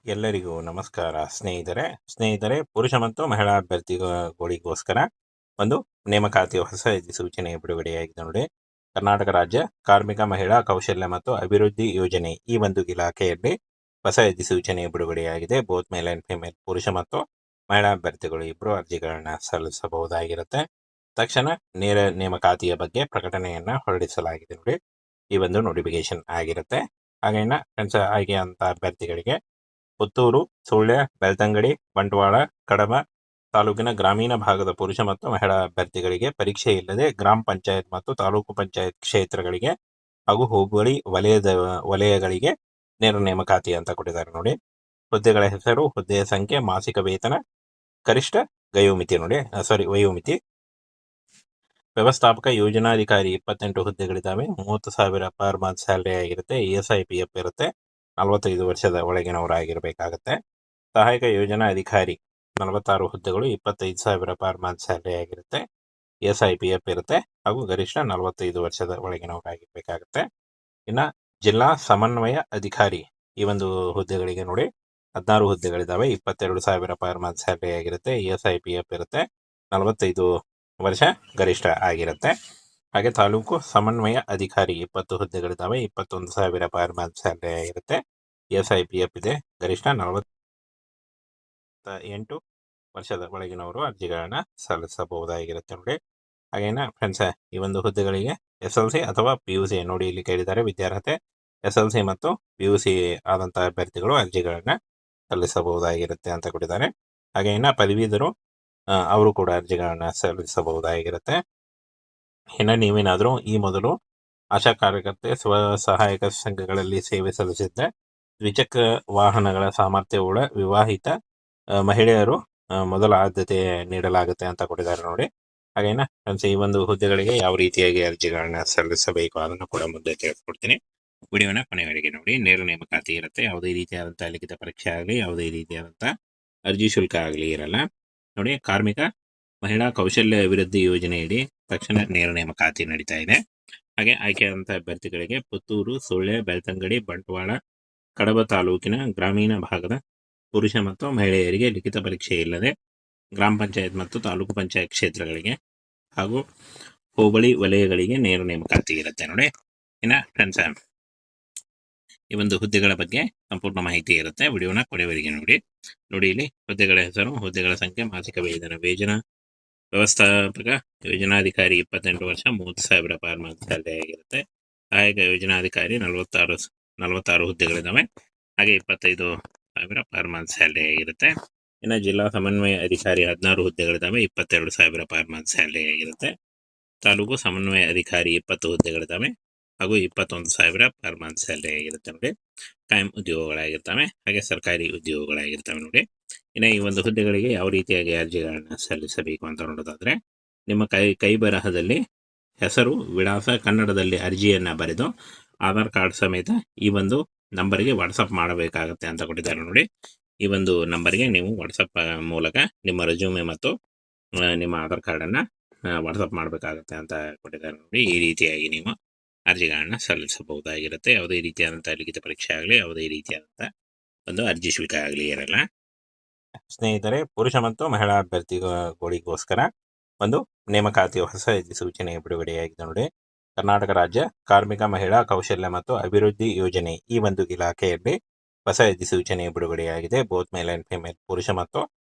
ಎಲ್ಲರಿಗೂ ನಮಸ್ಕಾರ ಸ್ನೇಹಿತರೆ ಪುರುಷ ಮತ್ತು ಮಹಿಳಾ ಅಭ್ಯರ್ಥಿಗಳಿಗೋಸ್ಕರ ಒಂದು ನೇಮಕಾತಿಯ ಹೊಸ ಸೂಚನೆ ಬಿಡುಗಡೆಯಾಗಿದೆ ನೋಡಿ. ಕರ್ನಾಟಕ ರಾಜ್ಯ ಕಾರ್ಮಿಕ ಮಹಿಳಾ ಕೌಶಲ್ಯ ಮತ್ತು ಅಭಿವೃದ್ಧಿ ಯೋಜನೆ ಈ ಒಂದು ಇಲಾಖೆಯಲ್ಲಿ ಹೊಸ ಸೂಚನೆ ಬಿಡುಗಡೆಯಾಗಿದೆ. ಬೋತ್ ಮೇಲ್ ಅಂಡ್ ಫಿಮೇಲ್ ಪುರುಷ ಮತ್ತು ಮಹಿಳಾ ಅಭ್ಯರ್ಥಿಗಳು ಇಬ್ಬರು ಅರ್ಜಿಗಳನ್ನ ಸಲ್ಲಿಸಬಹುದಾಗಿರುತ್ತೆ. ತಕ್ಷಣ ನೇರ ನೇಮಕಾತಿಯ ಬಗ್ಗೆ ಪ್ರಕಟಣೆಯನ್ನ ಹೊರಡಿಸಲಾಗಿದೆ ನೋಡಿ. ಈ ಒಂದು ನೋಟಿಫಿಕೇಶನ್ ಆಗಿರುತ್ತೆ. ಹಾಗೇನ ಫ್ರೆಂಡ್ಸ್, ಆಯ್ಕೆ ಅಂತ ಅಭ್ಯರ್ಥಿಗಳಿಗೆ ಪುತ್ತೂರು, ಸುಳ್ಯ, ಬೆಳ್ತಂಗಡಿ, ಬಂಟ್ವಾಳ, ಕಡಬ ತಾಲೂಕಿನ ಗ್ರಾಮೀಣ ಭಾಗದ ಪುರುಷ ಮತ್ತು ಮಹಿಳಾ ಅಭ್ಯರ್ಥಿಗಳಿಗೆ ಪರೀಕ್ಷೆ ಇಲ್ಲದೆ ಗ್ರಾಮ ಪಂಚಾಯತ್ ಮತ್ತು ತಾಲೂಕು ಪಂಚಾಯತ್ ಕ್ಷೇತ್ರಗಳಿಗೆ ಹಾಗೂ ಹೋಬಳಿ ವಲಯಗಳಿಗೆ ನೇರ ನೇಮಕಾತಿ ಅಂತ ಕೊಟ್ಟಿದ್ದಾರೆ ನೋಡಿ. ಹುದ್ದೆಗಳ ಹೆಸರು, ಹುದ್ದೆಯ ಸಂಖ್ಯೆ, ಮಾಸಿಕ ವೇತನ, ಗರಿಷ್ಠ ವಯೋಮಿತಿ. ವ್ಯವಸ್ಥಾಪಕ ಯೋಜನಾಧಿಕಾರಿ 28 ಹುದ್ದೆಗಳಿದ್ದಾವೆ. 30,000 ಪರ್ ಮಂತ್ ಸ್ಯಾಲರಿ ಆಗಿರುತ್ತೆ. ESI PF ಇರುತ್ತೆ. 45 ವರ್ಷದ ಒಳಗಿನವರಾಗಿರಬೇಕಾಗತ್ತೆ. ಸಹಾಯಕ ಯೋಜನಾ ಅಧಿಕಾರಿ 46 ಹುದ್ದೆಗಳು, 25,000 ಪರ್ ಮಂತ್ ಸ್ಯಾಲರಿ ಆಗಿರುತ್ತೆ. ESI PF ಇರುತ್ತೆ ಹಾಗೂ ಗರಿಷ್ಠ 45 ವರ್ಷದ ಒಳಗಿನವರಾಗಿರ್ಬೇಕಾಗತ್ತೆ. ಇನ್ನು ಜಿಲ್ಲಾ ಸಮನ್ವಯ ಅಧಿಕಾರಿ ಈ ಒಂದು ಹುದ್ದೆಗಳಿಗೆ ನೋಡಿ 16 ಹುದ್ದೆಗಳಿದ್ದಾವೆ. 22,000 ಪರ್ ಮಂತ್ ಸ್ಯಾಲರಿ ಆಗಿರುತ್ತೆ. ESI PF ಇರುತ್ತೆ. 45 ವರ್ಷ ಗರಿಷ್ಠ ಆಗಿರುತ್ತೆ. ಹಾಗೆ ತಾಲೂಕು ಸಮನ್ವಯ ಅಧಿಕಾರಿ 20 ಹುದ್ದೆಗಳಿದ್ದಾವೆ. 21,000 ಪರ್ ಮಂತ್ ಸ್ಯಾಲರಿ ಆಗಿರುತ್ತೆ. ESI PF ಇದೆ. ಗರಿಷ್ಠ 48 ವರ್ಷದ ಒಳಗಿನವರು ಅರ್ಜಿಗಳನ್ನ ಸಲ್ಲಿಸಬಹುದಾಗಿರುತ್ತೆ ನೋಡಿ. ಹಾಗೇನ ಫ್ರೆಂಡ್ಸ್, ಈ ಒಂದು ಹುದ್ದೆಗಳಿಗೆ SLC ಅಥವಾ PUC ನೋಡಿ ಇಲ್ಲಿ ಕೇಳಿದ್ದಾರೆ. ವಿದ್ಯಾರ್ಹತೆ SLC ಮತ್ತು PUC ಆದಂತಹ ಅಭ್ಯರ್ಥಿಗಳು ಅರ್ಜಿಗಳನ್ನ ಸಲ್ಲಿಸಬಹುದಾಗಿರುತ್ತೆ ಅಂತ ಕೊಟ್ಟಿದ್ದಾರೆ. ಹಾಗೆ ಇನ್ನ ಪದವೀಧರು ಅವರು ಕೂಡ ಅರ್ಜಿಗಳನ್ನ ಸಲ್ಲಿಸಬಹುದಾಗಿರುತ್ತೆ. ಇನ್ನು ನೀವೇನಾದರೂ ಈ ಮೊದಲು ಆಶಾ ಕಾರ್ಯಕರ್ತೆ, ಸ್ವಸಹಾಯಕ ಸಂಘಗಳಲ್ಲಿ ಸೇವೆ ಸಲ್ಲಿಸಿದ್ದೆ, ದ್ವಿಚಕ್ರ ವಾಹನಗಳ ಸಾಮರ್ಥ್ಯವುಳ್ಳ ವಿವಾಹಿತ ಮಹಿಳೆಯರು ಮೊದಲ ಆದ್ಯತೆ ನೀಡಲಾಗುತ್ತೆ ಅಂತ ಕೊಟ್ಟಿದ್ದಾರೆ ನೋಡಿ. ಹಾಗೇನ ಫ್ರೆಂಡ್ಸ್, ಈ ಒಂದು ಹುದ್ದೆಗಳಿಗೆ ಯಾವ ರೀತಿಯಾಗಿ ಅರ್ಜಿಗಳನ್ನ ಸಲ್ಲಿಸಬೇಕು ಅದನ್ನು ಕೂಡ ಮುಂದೆ ತಿಳಿಸ್ಕೊಡ್ತೀನಿ. ವಿಡಿಯೋನ ಕೊನೆವರೆಗೆ ನೋಡಿ. ನೇರ ನೇಮಕಾತಿ ಇರುತ್ತೆ. ಯಾವುದೇ ರೀತಿಯಾದಂತಹ ಲಿಖಿತ ಪರೀಕ್ಷೆ ಆಗಲಿ, ಯಾವುದೇ ರೀತಿಯಾದಂತಹ ಅರ್ಜಿ ಶುಲ್ಕ ಆಗಲಿ ಇರಲ್ಲ ನೋಡಿ. ಕಾರ್ಮಿಕ ಮಹಿಳಾ ಕೌಶಲ್ಯ ಅಭಿವೃದ್ಧಿ ಯೋಜನೆಯಡಿ ತಕ್ಷಣ ನೇರ ನೇಮಕಾತಿ ನಡೀತಾ ಇದೆ. ಹಾಗೆ ಆಯ್ಕೆಯಾದಂತಹ ಅಭ್ಯರ್ಥಿಗಳಿಗೆ ಪುತ್ತೂರು, ಸುಳ್ಯ, ಬೆಳ್ತಂಗಡಿ, ಬಂಟ್ವಾಳ, ಕಡಬ ತಾಲೂಕಿನ ಗ್ರಾಮೀಣ ಭಾಗದ ಪುರುಷ ಮತ್ತು ಮಹಿಳೆಯರಿಗೆ ಲಿಖಿತ ಪರೀಕ್ಷೆ ಇಲ್ಲದೆ ಗ್ರಾಮ ಪಂಚಾಯತ್ ಮತ್ತು ತಾಲೂಕು ಪಂಚಾಯತ್ ಕ್ಷೇತ್ರಗಳಿಗೆ ಹಾಗೂ ಹೋಬಳಿ ವಲಯಗಳಿಗೆ ನೇರ ನೇಮಕಾತಿ ಇರುತ್ತೆ ನೋಡಿ. ಇನ್ನು ಫ್ರೆಂಡ್ಸ್, ಈ ಒಂದು ಹುದ್ದೆಗಳ ಬಗ್ಗೆ ಸಂಪೂರ್ಣ ಮಾಹಿತಿ ಇರುತ್ತೆ. ವಿಡಿಯೋನ ಕೊನೆವರೆಗೆ ನೋಡಿ. ಇಲ್ಲಿ ಹುದ್ದೆಗಳ ಹೆಸರು, ಹುದ್ದೆಗಳ ಸಂಖ್ಯೆ, ಮಾಸಿಕ ವೇತನ ವ್ಯವಸ್ಥಾಪಕ ಯೋಜನಾಧಿಕಾರಿ 28 ವರ್ಷ, 30,000 ಪರ್ ಮಂತ್ ಸ್ಯಾಲರಿ ಆಗಿರುತ್ತೆ. ಸಹಾಯಕ ಯೋಜನಾಧಿಕಾರಿ 46 ಹುದ್ದೆಗಳಿದ್ದಾವೆ. ಹಾಗೆ 25,000 ಪರ್ ಮಂತ್ ಸ್ಯಾಲರಿ ಆಗಿರುತ್ತೆ. ಇನ್ನು ಜಿಲ್ಲಾ ಸಮನ್ವಯ ಅಧಿಕಾರಿ 16 ಹುದ್ದೆಗಳಿದ್ದಾವೆ. 22,000 ಪರ್ ಮಂತ್ ಸ್ಯಾಲರಿ ಆಗಿರುತ್ತೆ. ತಾಲೂಕು ಸಮನ್ವಯ ಅಧಿಕಾರಿ 20 ಹುದ್ದೆಗಳಿದ್ದಾವೆ ಹಾಗೂ 21,000 ಪರ್ ಮಂತ್ ಸ್ಯಾಲರಿ ಆಗಿರುತ್ತೆ ನೋಡಿ. ಕಾಯಂ ಉದ್ಯೋಗಗಳಾಗಿರ್ತವೆ, ಹಾಗೆ ಸರ್ಕಾರಿ ಉದ್ಯೋಗಗಳಾಗಿರ್ತವೆ ನೋಡಿ. ಇನ್ನು ಈ ಒಂದು ಹುದ್ದೆಗಳಿಗೆ ಯಾವ ರೀತಿಯಾಗಿ ಅರ್ಜಿಗಳನ್ನ ಸಲ್ಲಿಸಬೇಕು ಅಂತ ನೋಡೋದಾದ್ರೆ, ನಿಮ್ಮ ಕೈ ಬರಹದಲ್ಲಿ ಹೆಸರು, ವಿಳಾಸ, ಕನ್ನಡದಲ್ಲಿ ಅರ್ಜಿಯನ್ನ ಬರೆದು ಆಧಾರ್ ಕಾರ್ಡ್ ಸಮೇತ ಈ ಒಂದು ನಂಬರ್ಗೆ ವಾಟ್ಸಪ್ ಮಾಡಬೇಕಾಗತ್ತೆ ಅಂತ ಕೊಟ್ಟಿದ್ದಾರೆ ನೋಡಿ. ಈ ಒಂದು ನಂಬರ್ಗೆ ನೀವು ವಾಟ್ಸಪ್ ಮೂಲಕ ನಿಮ್ಮ ರೆಸ್ಯೂಮೆ ಮತ್ತು ನಿಮ್ಮ ಆಧಾರ್ ಕಾರ್ಡನ್ನು ವಾಟ್ಸಪ್ ಮಾಡಬೇಕಾಗತ್ತೆ ಅಂತ ಕೊಟ್ಟಿದ್ದಾರೆ ನೋಡಿ. ಈ ರೀತಿಯಾಗಿ ನೀವು ಅರ್ಜಿಗಳನ್ನ ಸಲ್ಲಿಸಬಹುದಾಗಿರುತ್ತೆ. ಯಾವುದೇ ರೀತಿಯಾದಂಥ ಲಿಖಿತ ಪರೀಕ್ಷೆ ಆಗಲಿ, ಯಾವುದೇ ರೀತಿಯಾದಂಥ ಒಂದು ಅರ್ಜಿ ಶುಲ್ಕ ಆಗಲಿ ಇರಲ್ಲ. ಸ್ನೇಹಿತರೆ, ಪುರುಷ ಮತ್ತು ಮಹಿಳಾ ಅಭ್ಯರ್ಥಿಗಳಿಗೋಸ್ಕರ ಒಂದು ನೇಮಕಾತಿಯ ಹೊಸ ಸೂಚನೆ ಬಿಡುಗಡೆಯಾಗಿದೆ ನೋಡಿ. ಕರ್ನಾಟಕ ರಾಜ್ಯ ಕಾರ್ಮಿಕ ಮಹಿಳಾ ಕೌಶಲ್ಯ ಮತ್ತು ಅಭಿವೃದ್ಧಿ ಯೋಜನೆ ಈ ಒಂದು ಇಲಾಖೆಯಲ್ಲಿ ಹೊಸ ಸೂಚನೆ ಬಿಡುಗಡೆಯಾಗಿದೆ. ಬೋತ್ ಮೇಲ್ ಅಂಡ್ ಫಿಮೇಲ್ ಪುರುಷ ಮತ್ತು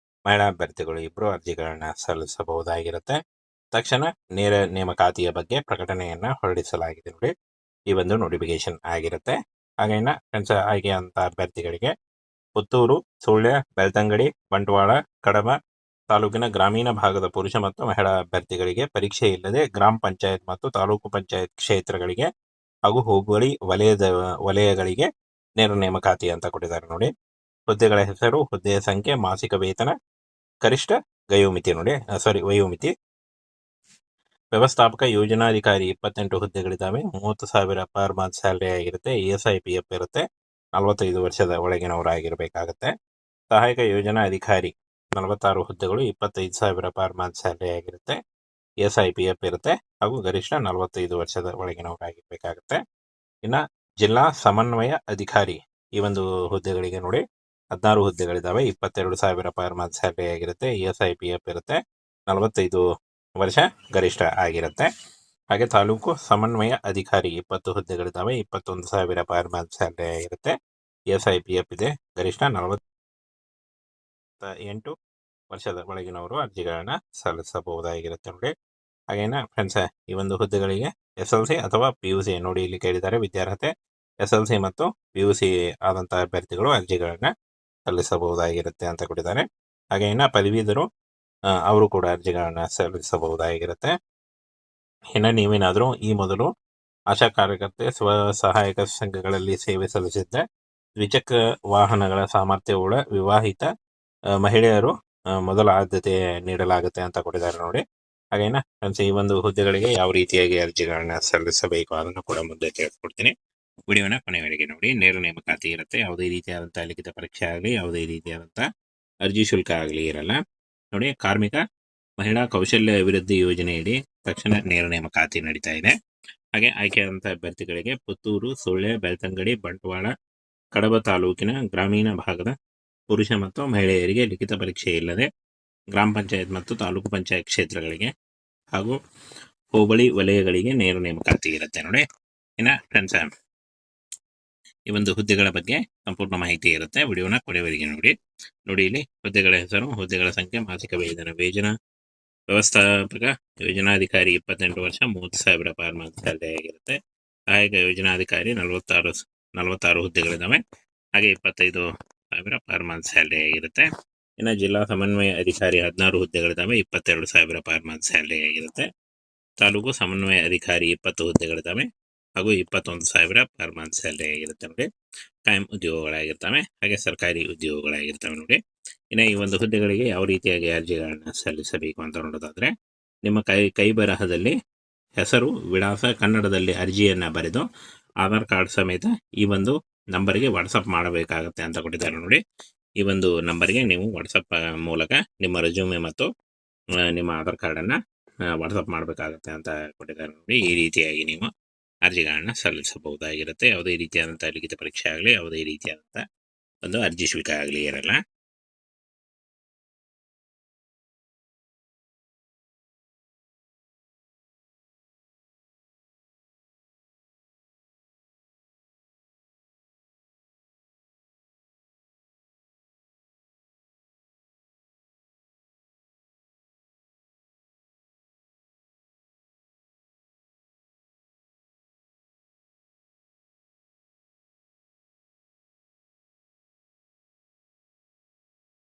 ಮಹಿಳಾ ಅಭ್ಯರ್ಥಿಗಳು ಇಬ್ಬರು ಅರ್ಜಿಗಳನ್ನ ಸಲ್ಲಿಸಬಹುದಾಗಿರುತ್ತೆ. ತಕ್ಷಣ ನೇರ ನೇಮಕಾತಿಯ ಬಗ್ಗೆ ಪ್ರಕಟಣೆಯನ್ನ ಹೊರಡಿಸಲಾಗಿದೆ ನೋಡಿ. ಈ ಒಂದು ನೋಟಿಫಿಕೇಶನ್ ಆಗಿರುತ್ತೆ. ಹಾಗೇನ ಫ್ರೆಂಡ್ಸ್, ಆಯ್ಕೆಯಾದಂಥ ಅಭ್ಯರ್ಥಿಗಳಿಗೆ ಪುತ್ತೂರು, ಸುಳ್ಯ, ಬೆಳ್ತಂಗಡಿ, ಬಂಟ್ವಾಳ, ಕಡಬ ತಾಲೂಕಿನ ಗ್ರಾಮೀಣ ಭಾಗದ ಪುರುಷ ಮತ್ತು ಮಹಿಳಾ ಅಭ್ಯರ್ಥಿಗಳಿಗೆ ಪರೀಕ್ಷೆ ಇಲ್ಲದೆ ಗ್ರಾಮ ಪಂಚಾಯತ್ ಮತ್ತು ತಾಲೂಕು ಪಂಚಾಯತ್ ಕ್ಷೇತ್ರಗಳಿಗೆ ಹಾಗೂ ಹೋಬಳಿ ವಲಯಗಳಿಗೆ ನೇರ ನೇಮಕಾತಿ ಅಂತ ಕೊಟ್ಟಿದ್ದಾರೆ ನೋಡಿ. ಹುದ್ದೆಗಳ ಹೆಸರು, ಹುದ್ದೆಯ ಸಂಖ್ಯೆ, ಮಾಸಿಕ ವೇತನ, ಗರಿಷ್ಠ ವಯೋಮಿತಿ. ವ್ಯವಸ್ಥಾಪಕ ಯೋಜನಾಧಿಕಾರಿ 28 ಹುದ್ದೆಗಳಿದ್ದಾವೆ. 30,000 ಪರ್ ಮಂತ್ ಸ್ಯಾಲರಿ ಆಗಿರುತ್ತೆ. ESI PF ಇರುತ್ತೆ. 45 ವರ್ಷದ ಒಳಗಿನವರಾಗಿರಬೇಕಾಗತ್ತೆ. ಸಹಾಯಕ ಯೋಜನಾ ಅಧಿಕಾರಿ 46 ಹುದ್ದೆಗಳು, 25,000 ಪರ್ ಮಂತ್ ಸ್ಯಾಲರಿ ಆಗಿರುತ್ತೆ. ESI PF ಇರುತ್ತೆ ಹಾಗೂ ಗರಿಷ್ಠ 45 ವರ್ಷದ ಒಳಗಿನವರಾಗಿರ್ಬೇಕಾಗತ್ತೆ. ಇನ್ನು ಜಿಲ್ಲಾ ಸಮನ್ವಯ ಅಧಿಕಾರಿ ಈ ಒಂದು ಹುದ್ದೆಗಳಿಗೆ ನೋಡಿ 16 ಹುದ್ದೆಗಳಿದ್ದಾವೆ. 22,000 ಪರ್ ಮಂತ್ ಸ್ಯಾಲರಿ ಆಗಿರುತ್ತೆ. ESI PF ಇರುತ್ತೆ. 45 ವರ್ಷ ಗರಿಷ್ಠ ಆಗಿರುತ್ತೆ. ಹಾಗೆ ತಾಲೂಕು ಸಮನ್ವಯ ಅಧಿಕಾರಿ 20 ಹುದ್ದೆಗಳಿದ್ದಾವೆ. 21,000 ಪರ್ ಮಂತ್ ಸ್ಯಾಲರಿ ಆಗಿರುತ್ತೆ. ESI PF ಇದೆ. ಗರಿಷ್ಠ 48 ವರ್ಷದ ಒಳಗಿನವರು ಅರ್ಜಿಗಳನ್ನ ಸಲ್ಲಿಸಬಹುದಾಗಿರುತ್ತೆ ನೋಡಿ. ಹಾಗೇನ ಫ್ರೆಂಡ್ಸ್, ಈ ಒಂದು ಹುದ್ದೆಗಳಿಗೆ SLC ಅಥವಾ PUC ನೋಡಿ ಇಲ್ಲಿ ಕೇಳಿದ್ದಾರೆ. ವಿದ್ಯಾರ್ಹತೆ SLC ಮತ್ತು PUC ಆದಂತಹ ಅಭ್ಯರ್ಥಿಗಳು ಅರ್ಜಿಗಳನ್ನ ಸಲ್ಲಿಸಬಹುದಾಗಿರುತ್ತೆ ಅಂತ ಕೊಟ್ಟಿದ್ದಾರೆ. ಹಾಗೆ ಇನ್ನು ಪದವೀಧರು ಅವರು ಕೂಡ ಅರ್ಜಿಗಳನ್ನ ಸಲ್ಲಿಸಬಹುದಾಗಿರುತ್ತೆ. ಇನ್ನು ನೀವೇನಾದರೂ ಈ ಮೊದಲು ಆಶಾ ಕಾರ್ಯಕರ್ತೆ ಸ್ವಸಹಾಯಕ ಸಂಘಗಳಲ್ಲಿ ಸೇವೆ ಸಲ್ಲಿಸಿದ್ದರೆ ದ್ವಿಚಕ್ರ ವಾಹನಗಳ ಸಾಮರ್ಥ್ಯವುಳ್ಳ ವಿವಾಹಿತ ಮಹಿಳೆಯರು ಮೊದಲ ಆದ್ಯತೆ ನೀಡಲಾಗುತ್ತೆ ಅಂತ ಕೊಟ್ಟಿದ್ದಾರೆ ನೋಡಿ. ಹಾಗೇನ ಫ್ರೆಂಡ್ಸ್, ಈ ಒಂದು ಹುದ್ದೆಗಳಿಗೆ ಯಾವ ರೀತಿಯಾಗಿ ಅರ್ಜಿಗಳನ್ನ ಸಲ್ಲಿಸಬೇಕು ಅದನ್ನು ಕೂಡ ಮುಂದೆ ತಿಳಿಸ್ಕೊಡ್ತೀನಿ. ವಿಡಿಯೋನ ಕೊನೆವರೆಗೆ ನೋಡಿ. ನೇರ ನೇಮಕಾತಿ ಇರುತ್ತೆ. ಯಾವುದೇ ರೀತಿಯಾದಂತಹ ಲಿಖಿತ ಪರೀಕ್ಷೆ ಆಗಲಿ, ಯಾವುದೇ ರೀತಿಯಾದಂತಹ ಅರ್ಜಿ ಶುಲ್ಕ ಆಗಲಿ ಇರಲ್ಲ ನೋಡಿ. ಕಾರ್ಮಿಕ ಮಹಿಳಾ ಕೌಶಲ್ಯ ಅಭಿವೃದ್ಧಿ ಯೋಜನೆಯಡಿ ತಕ್ಷಣ ನೇರ ನೇಮಕಾತಿ ನಡೀತಾ ಇದೆ. ಹಾಗೆ ಆಯ್ಕೆಯಾದಂತಹ ಅಭ್ಯರ್ಥಿಗಳಿಗೆ ಪುತ್ತೂರು, ಸುಳ್ಯ, ಬೆಳ್ತಂಗಡಿ, ಬಂಟ್ವಾಳ, ಕಡಬ ತಾಲೂಕಿನ ಗ್ರಾಮೀಣ ಭಾಗದ ಪುರುಷ ಮತ್ತು ಮಹಿಳೆಯರಿಗೆ ಲಿಖಿತ ಪರೀಕ್ಷೆ ಇಲ್ಲದೆ ಗ್ರಾಮ ಪಂಚಾಯತ್ ಮತ್ತು ತಾಲೂಕು ಪಂಚಾಯತ್ ಕ್ಷೇತ್ರಗಳಿಗೆ ಹಾಗೂ ಹೋಬಳಿ ವಲಯಗಳಿಗೆ ನೇರ ನೇಮಕಾತಿ ಇರುತ್ತೆ ನೋಡಿ. ಇನ್ನು ಫ್ರೆಂಡ್ಸ್, ಈ ಒಂದು ಹುದ್ದೆಗಳ ಬಗ್ಗೆ ಸಂಪೂರ್ಣ ಮಾಹಿತಿ ಇರುತ್ತೆ. ವಿಡಿಯೋನ ಕೊನೆವರೆಗೆ ನೋಡಿ. ಇಲ್ಲಿ ಹುದ್ದೆಗಳ ಹೆಸರು, ಹುದ್ದೆಗಳ ಸಂಖ್ಯೆ, ಮಾಸಿಕ ವೇತನ ವ್ಯವಸ್ಥಾಪಕ ಯೋಜನಾಧಿಕಾರಿ 28 ವರ್ಷ 30,000 ಪರ್ ಮಂತ್ ಸ್ಯಾಲರಿ ಆಗಿರುತ್ತೆ. ಸಹಾಯಕ ಯೋಜನಾಧಿಕಾರಿ 46 ಹುದ್ದೆಗಳಿದ್ದಾವೆ. ಹಾಗೆ 25,000 ಪರ್ ಮಂತ್ ಸ್ಯಾಲರಿ ಆಗಿರುತ್ತೆ. ಇನ್ನು ಜಿಲ್ಲಾ ಸಮನ್ವಯ ಅಧಿಕಾರಿ 16 ಹುದ್ದೆಗಳಿದ್ದಾವೆ. 22,000 ಪರ್ ಮಂತ್ ಸ್ಯಾಲರಿ ಆಗಿರುತ್ತೆ. ತಾಲೂಕು ಸಮನ್ವಯ ಅಧಿಕಾರಿ 20 ಹುದ್ದೆಗಳಿದ್ದಾವೆ ಹಾಗೂ 21,000 ಪರ್ ಮಂತ್ ಸ್ಯಾಲರಿ ಆಗಿರುತ್ತೆ ನೋಡಿ. ಕಾಯಂ ಉದ್ಯೋಗಗಳಾಗಿರ್ತವೆ, ಹಾಗೆ ಸರ್ಕಾರಿ ಉದ್ಯೋಗಗಳಾಗಿರ್ತವೆ ನೋಡಿ. ಇನ್ನು ಈ ಒಂದು ಹುದ್ದೆಗಳಿಗೆ ಯಾವ ರೀತಿಯಾಗಿ ಅರ್ಜಿಗಳನ್ನ ಸಲ್ಲಿಸಬೇಕು ಅಂತ ನೋಡೋದಾದ್ರೆ, ನಿಮ್ಮ ಕೈ ಬರಹದಲ್ಲಿ ಹೆಸರು, ವಿಳಾಸ, ಕನ್ನಡದಲ್ಲಿ ಅರ್ಜಿಯನ್ನ ಬರೆದು ಆಧಾರ್ ಕಾರ್ಡ್ ಸಮೇತ ಈ ಒಂದು ನಂಬರ್ಗೆ ವಾಟ್ಸಪ್ ಮಾಡಬೇಕಾಗತ್ತೆ ಅಂತ ಕೊಟ್ಟಿದ್ದಾರೆ ನೋಡಿ. ಈ ಒಂದು ನಂಬರ್ಗೆ ನೀವು ವಾಟ್ಸಪ್ ಮೂಲಕ ನಿಮ್ಮ ರೆಸ್ಯೂಮೆ ಮತ್ತು ನಿಮ್ಮ ಆಧಾರ್ ಕಾರ್ಡನ್ನು ವಾಟ್ಸಪ್ ಮಾಡಬೇಕಾಗತ್ತೆ ಅಂತ ಕೊಟ್ಟಿದ್ದಾರೆ ನೋಡಿ. ಈ ರೀತಿಯಾಗಿ ನೀವು ಅರ್ಜಿಗಳನ್ನ ಸಲ್ಲಿಸಬಹುದಾಗಿರುತ್ತೆ. ಯಾವುದೇ ರೀತಿಯಾದಂಥ ಲಿಖಿತ ಪರೀಕ್ಷೆ ಆಗಲಿ, ಯಾವುದೇ ರೀತಿಯಾದಂಥ ಒಂದು ಅರ್ಜಿ ಶುಲ್ಕ ಆಗಲಿ ಇರಲ್ಲ.